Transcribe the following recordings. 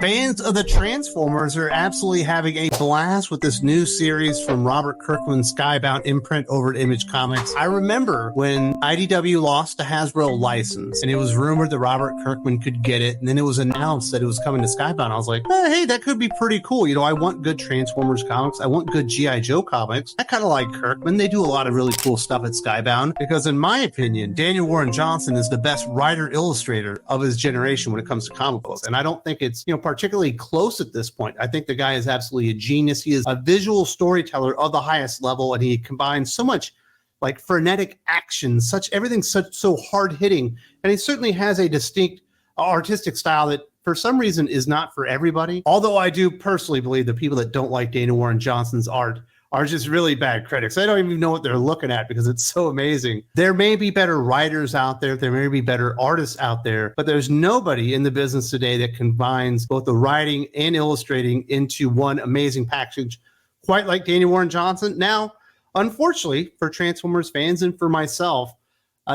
Fans of the Transformers are absolutely having a blast with this new series from Robert Kirkman's Skybound imprint over at Image Comics. I remember when IDW lost the Hasbro license and it was rumored that Robert Kirkman could get it, and then it was announced that it was coming to Skybound. I was like, hey, that could be pretty cool. You know, I want good Transformers comics. I want good G.I. Joe comics. I kind of like Kirkman. They do a lot of really cool stuff at Skybound because, in my opinion, Daniel Warren Johnson is the best writer-illustrator of his generation when it comes to comic books. And I don't think it's, particularly close at this point. I think the guy is absolutely a genius. He is a visual storyteller of the highest level, and he combines so much like frenetic action, everything's so hard hitting, and he certainly has a distinct artistic style that for some reason is not for everybody. Although I do personally believe the people that don't like Daniel Warren Johnson's art are just really bad critics. I don't even know what they're looking at because it's so amazing. There may be better writers out there. There may be better artists out there, but there's nobody in the business today that combines both the writing and illustrating into one amazing package, quite like Daniel Warren Johnson. Now, unfortunately for Transformers fans and for myself,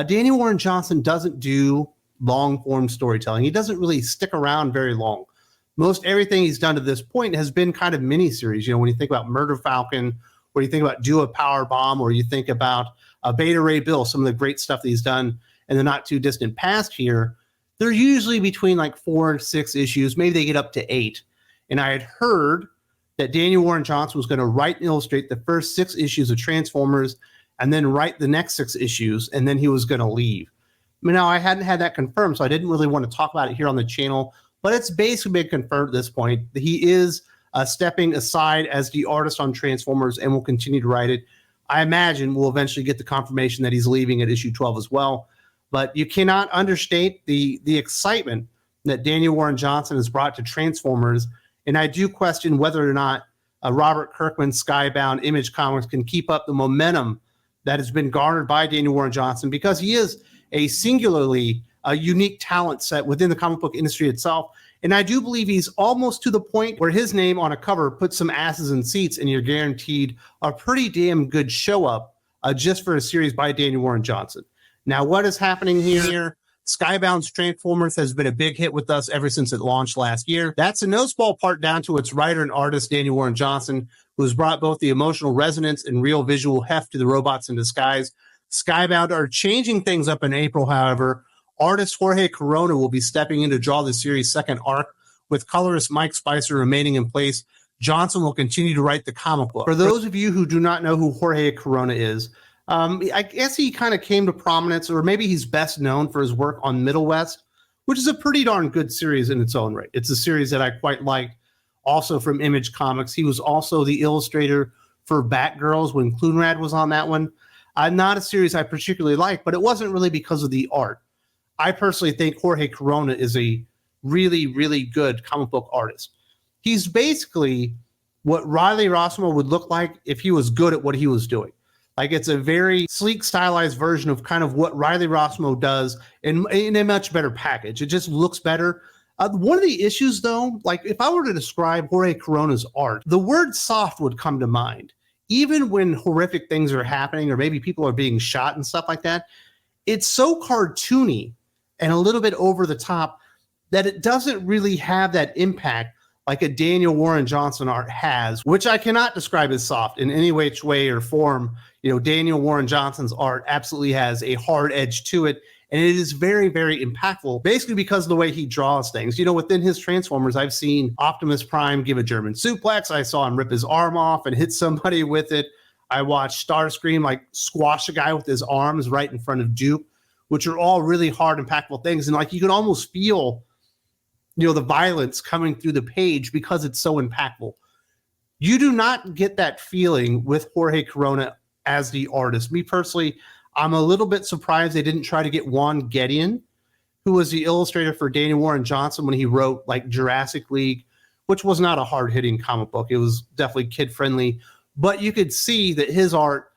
Daniel Warren Johnson doesn't do long form storytelling. He doesn't really stick around very long. Most everything he's done to this point has been kind of miniseries. When you think about Murder Falcon, or you think about Do a Power Bomb, or you think about Beta Ray Bill, some of the great stuff that he's done in the not too distant past here, they're usually between like 4 or 6 issues. Maybe they get up to 8. And I had heard that Daniel Warren Johnson was going to write and illustrate the first 6 issues of Transformers and then write the next 6 issues, and then he was going to leave. Now, I hadn't had that confirmed, so I didn't really want to talk about it here on the channel. But it's basically been confirmed at this point that he is stepping aside as the artist on Transformers and will continue to write it. I imagine we'll eventually get the confirmation that he's leaving at issue 12 as well. But you cannot understate the excitement that Daniel Warren Johnson has brought to Transformers. And I do question whether or not Robert Kirkman's Skybound Image Comics can keep up the momentum that has been garnered by Daniel Warren Johnson, because he is a singularly unique talent set within the comic book industry itself. And I do believe he's almost to the point where his name on a cover puts some asses in seats and you're guaranteed a pretty damn good show up just for a series by Daniel Warren Johnson. Now, what is happening here? Skybound's Transformers has been a big hit with us ever since it launched last year. That's in no small part down to its writer and artist, Daniel Warren Johnson, who has brought both the emotional resonance and real visual heft to the robots in disguise. Skybound are changing things up in April, however. Artist Jorge Corona will be stepping in to draw the series' second arc, with colorist Mike Spicer remaining in place. Johnson will continue to write the comic book. For those of you who do not know who Jorge Corona is, I guess he kind of came to prominence, or maybe he's best known for his work on Middle West, which is a pretty darn good series in its own right. It's a series that I quite liked, also from Image Comics. He was also the illustrator for Batgirls when Clunrad was on that one. Not a series I particularly liked, but it wasn't really because of the art. I personally think Jorge Corona is a really, really good comic book artist. He's basically what Riley Rossmo would look like if he was good at what he was doing. Like, it's a very sleek, stylized version of kind of what Riley Rossmo does in a much better package. It just looks better. One of the issues, though, like if I were to describe Jorge Corona's art, the word soft would come to mind. Even when horrific things are happening, or maybe people are being shot and stuff like that, it's so cartoony and a little bit over the top that it doesn't really have that impact like a Daniel Warren Johnson art has, which I cannot describe as soft in any which way or form. Daniel Warren Johnson's art absolutely has a hard edge to it, and it is very, very impactful, basically because of the way he draws things. Within his Transformers, I've seen Optimus Prime give a German suplex. I saw him rip his arm off and hit somebody with it. I watched Starscream squash a guy with his arms right in front of Duke, which are all really hard, impactful things. And you can almost feel, the violence coming through the page because it's so impactful. You do not get that feeling with Jorge Corona as the artist. Me personally, I'm a little bit surprised they didn't try to get Juan Gedeon, who was the illustrator for Daniel Warren Johnson when he wrote Jurassic League, which was not a hard-hitting comic book. It was definitely kid-friendly, but you could see that his art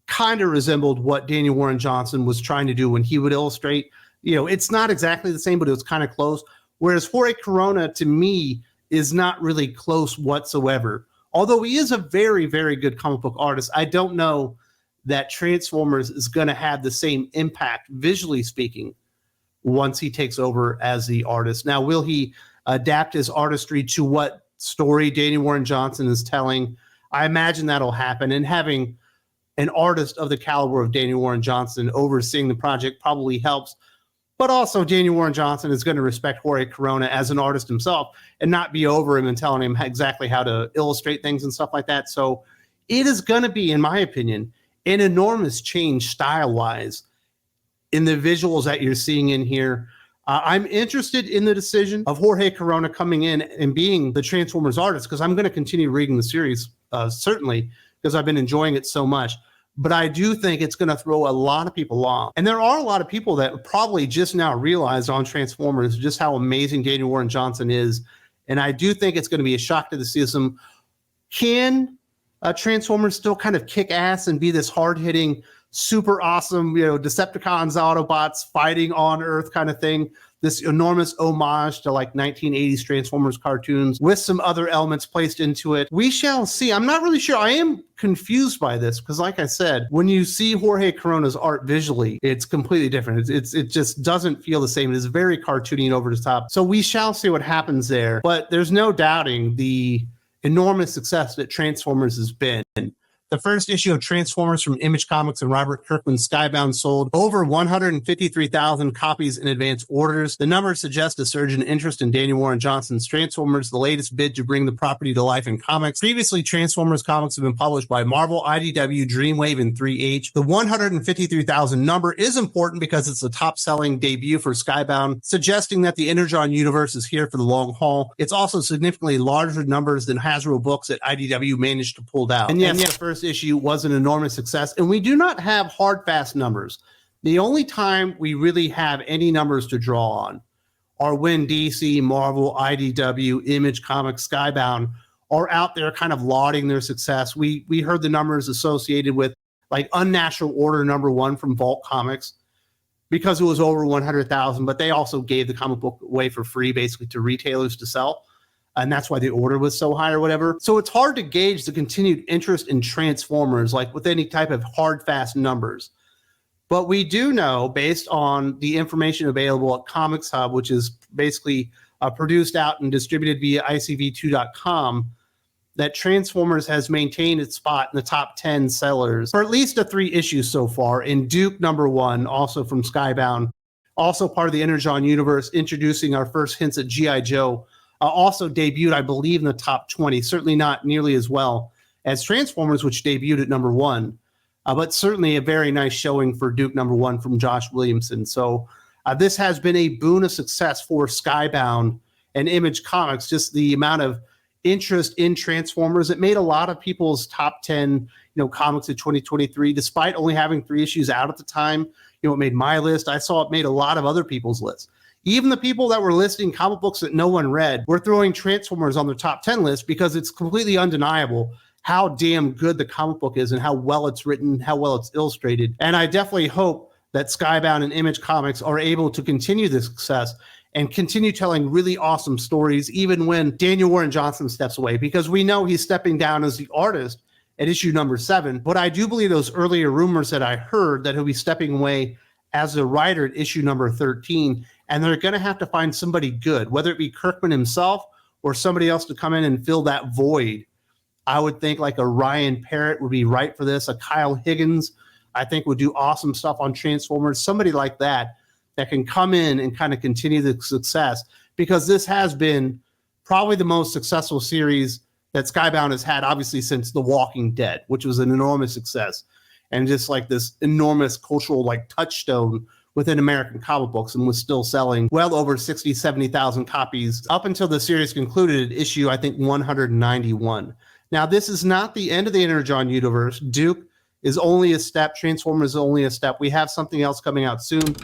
kind of resembled what Daniel Warren Johnson was trying to do when he would illustrate. It's not exactly the same, but it was kind of close. Whereas Jorge Corona, to me, is not really close whatsoever. Although he is a very, very good comic book artist, I don't know that Transformers is going to have the same impact, visually speaking, once he takes over as the artist. Now, will he adapt his artistry to what story Daniel Warren Johnson is telling. I imagine that'll happen. And having an artist of the caliber of Daniel Warren Johnson overseeing the project probably helps. But also, Daniel Warren Johnson is going to respect Jorge Corona as an artist himself and not be over him and telling him exactly how to illustrate things and stuff like that. So it is going to be, in my opinion, an enormous change style-wise in the visuals that you're seeing in here. I'm interested in the decision of Jorge Corona coming in and being the Transformers artist, because I'm going to continue reading the series, certainly, because I've been enjoying it so much. But I do think it's going to throw a lot of people off. And there are a lot of people that probably just now realized on Transformers just how amazing Daniel Warren Johnson is. And I do think it's going to be a shock to the system. Can Transformers still kind of kick ass and be this hard-hitting, super awesome, Decepticons, Autobots fighting on Earth kind of thing? This enormous homage to like 1980s Transformers cartoons with some other elements placed into it. We shall see. I'm not really sure. I am confused by this because, like I said, when you see Jorge Corona's art visually, it's completely different. It just doesn't feel the same. It is very cartoony and over the top. So we shall see what happens there. But there's no doubting the enormous success that Transformers has been. The first issue of Transformers from Image Comics and Robert Kirkman's Skybound sold over 153,000 copies in advance orders. The numbers suggest a surge in interest in Daniel Warren Johnson's Transformers, the latest bid to bring the property to life in comics. Previously, Transformers comics have been published by Marvel, IDW, Dreamwave, and 3H. The 153,000 number is important because it's the top-selling debut for Skybound, suggesting that the Energon Universe is here for the long haul. It's also significantly larger numbers than Hasbro books that IDW managed to pull out. And yes, the first issue was an enormous success, and we do not have hard, fast numbers. The only time we really have any numbers to draw on are when DC, Marvel, IDW, Image Comics, Skybound are out there kind of lauding their success. We heard the numbers associated with like Unnatural Order #1 from Vault Comics because it was over 100,000, but they also gave the comic book away for free basically to retailers to sell. And that's why the order was so high or whatever. So it's hard to gauge the continued interest in Transformers, like with any type of hard, fast numbers. But we do know, based on the information available at Comics Hub, which is basically produced out and distributed via ICV2.com, that Transformers has maintained its spot in the top 10 sellers for at least 3 issues so far. In Duke #1, also from Skybound, also part of the Energon Universe, introducing our first hints at G.I. Joe, also debuted, I believe, in the top 20, certainly not nearly as well as Transformers, which debuted at #1, but certainly a very nice showing for Duke #1 from Josh Williamson. So this has been a boon of success for Skybound and Image Comics, just the amount of interest in Transformers. It made a lot of people's top 10 comics of 2023, despite only having 3 issues out at the time. It made my list. I saw it made a lot of other people's lists. Even the people that were listing comic books that no one read were throwing Transformers on their top 10 list because it's completely undeniable how damn good the comic book is and how well it's written, how well it's illustrated. And I definitely hope that Skybound and Image Comics are able to continue this success and continue telling really awesome stories, even when Daniel Warren Johnson steps away, because we know he's stepping down as the artist at issue #7. But I do believe those earlier rumors that I heard that he'll be stepping away as a writer at issue #13, and they're going to have to find somebody good, whether it be Kirkman himself or somebody else to come in and fill that void. I would think like a Ryan Parrott would be right for this. A Kyle Higgins, I think, would do awesome stuff on Transformers. Somebody like that can come in and kind of continue the success, because this has been probably the most successful series that Skybound has had, obviously, since The Walking Dead, which was an enormous success and just like this enormous cultural like touchstone within American comic books, and was still selling well over 60, 70,000 copies up until the series concluded at issue, I think, 191. Now, this is not the end of the Energon Universe. Duke is only a step. Transformers is only a step. We have something else coming out soon.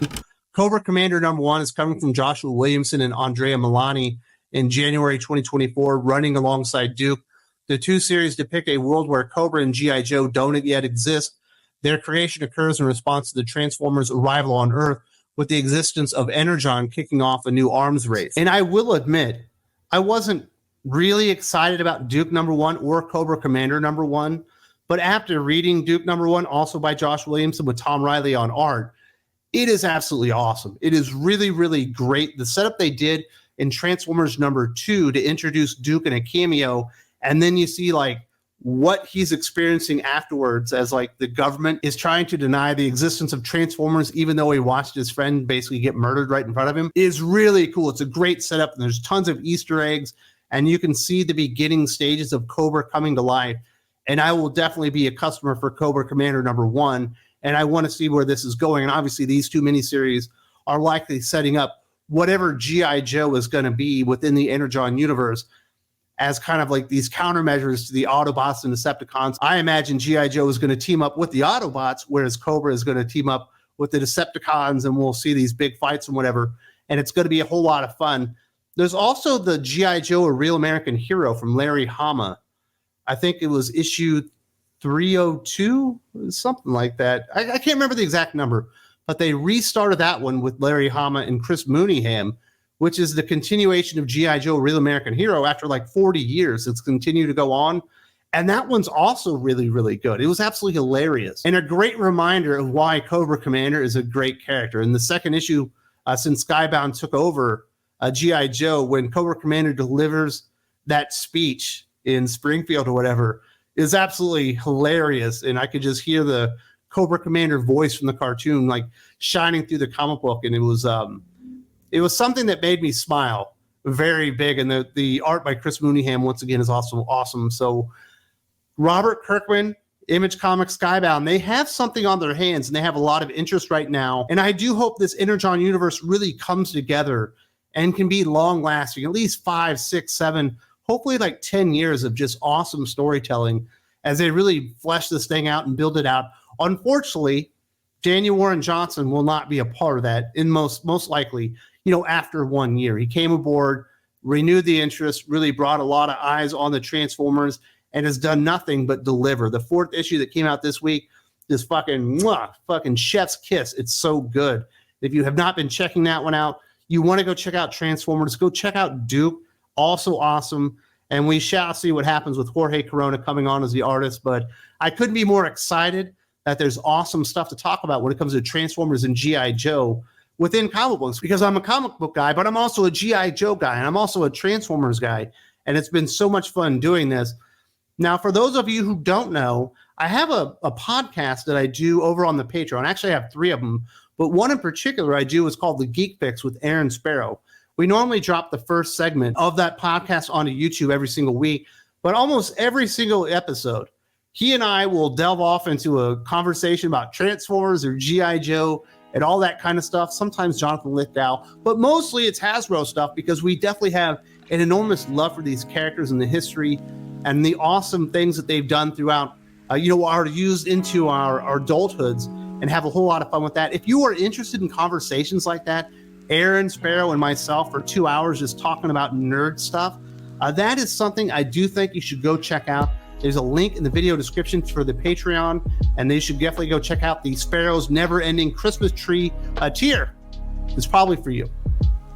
Cobra Commander #1 is coming from Joshua Williamson and Andrea Milani in January 2024, running alongside Duke. The 2 series depict a world where Cobra and G.I. Joe don't yet exist. Their creation occurs in response to the Transformers' arrival on Earth, with the existence of Energon kicking off a new arms race. And I will admit, I wasn't really excited about Duke #1 or Cobra Commander #1, but after reading Duke #1, also by Josh Williamson with Tom Riley on art, it is absolutely awesome. It is really, really great. The setup they did in Transformers #2 to introduce Duke in a cameo. And then you see like what he's experiencing afterwards as like the government is trying to deny the existence of Transformers, even though he watched his friend basically get murdered right in front of him, is really cool. It's a great setup, and there's tons of Easter eggs, and you can see the beginning stages of Cobra coming to life. And I will definitely be a customer for Cobra Commander #1, and I want to see where this is going. And obviously these two miniseries are likely setting up whatever G.I. Joe is going to be within the Energon universe as kind of like these countermeasures to the Autobots and Decepticons. I imagine G.I. Joe is going to team up with the Autobots, whereas Cobra is going to team up with the Decepticons, and we'll see these big fights and whatever. And it's going to be a whole lot of fun. There's also the G.I. Joe, A Real American Hero from Larry Hama. I think it was issue 302, something like that. I can't remember the exact number, but they restarted that one with Larry Hama and Chris Mooneyham, which is the continuation of G.I. Joe, Real American Hero. After like 40 years, it's continued to go on. And that one's also really, really good. It was absolutely hilarious and a great reminder of why Cobra Commander is a great character. In the second issue, since Skybound took over G.I. Joe, when Cobra Commander delivers that speech in Springfield or whatever, is absolutely hilarious. And I could just hear the Cobra Commander voice from the cartoon like shining through the comic book. And it was something that made me smile very big. And the art by Chris Mooneyham, once again, is also awesome. So Robert Kirkman, Image Comics, Skybound, they have something on their hands, and they have a lot of interest right now. And I do hope this Energon universe really comes together and can be long lasting, at least 5, 6, 7, hopefully like 10 years of just awesome storytelling as they really flesh this thing out and build it out. Unfortunately, Daniel Warren Johnson will not be a part of that, in most likely, after 1 year. He came aboard, renewed the interest, really brought a lot of eyes on the Transformers, and has done nothing but deliver. The 4th issue that came out this week is fucking chef's kiss. It's so good. If you have not been checking that one out, you want to go check out Transformers, go check out Duke, also awesome. And we shall see what happens with Jorge Corona coming on as the artist. But I couldn't be more excited that there's awesome stuff to talk about when it comes to Transformers and G.I. Joe within comic books, because I'm a comic book guy, but I'm also a G.I. Joe guy, and I'm also a Transformers guy. And it's been so much fun doing this. Now, for those of you who don't know, I have a podcast that I do over on the Patreon. Actually, I have 3 of them, but one in particular I do is called The Geek Fix with Aaron Sparrow. We normally drop the first segment of that podcast onto YouTube every single week, but almost every single episode, he and I will delve off into a conversation about Transformers or G.I. Joe and all that kind of stuff. Sometimes Jonathan Lithgow, but mostly it's Hasbro stuff, because we definitely have an enormous love for these characters and the history and the awesome things that they've done throughout, are used into our adulthoods, and have a whole lot of fun with that. If you are interested in conversations like that, Aaron Sparrow and myself for 2 hours just talking about nerd stuff, that is something I do think you should go check out. There's a link in the video description for the Patreon, and they should definitely go check out the Sparrow's Never Ending Christmas Tree tier. It's probably for you.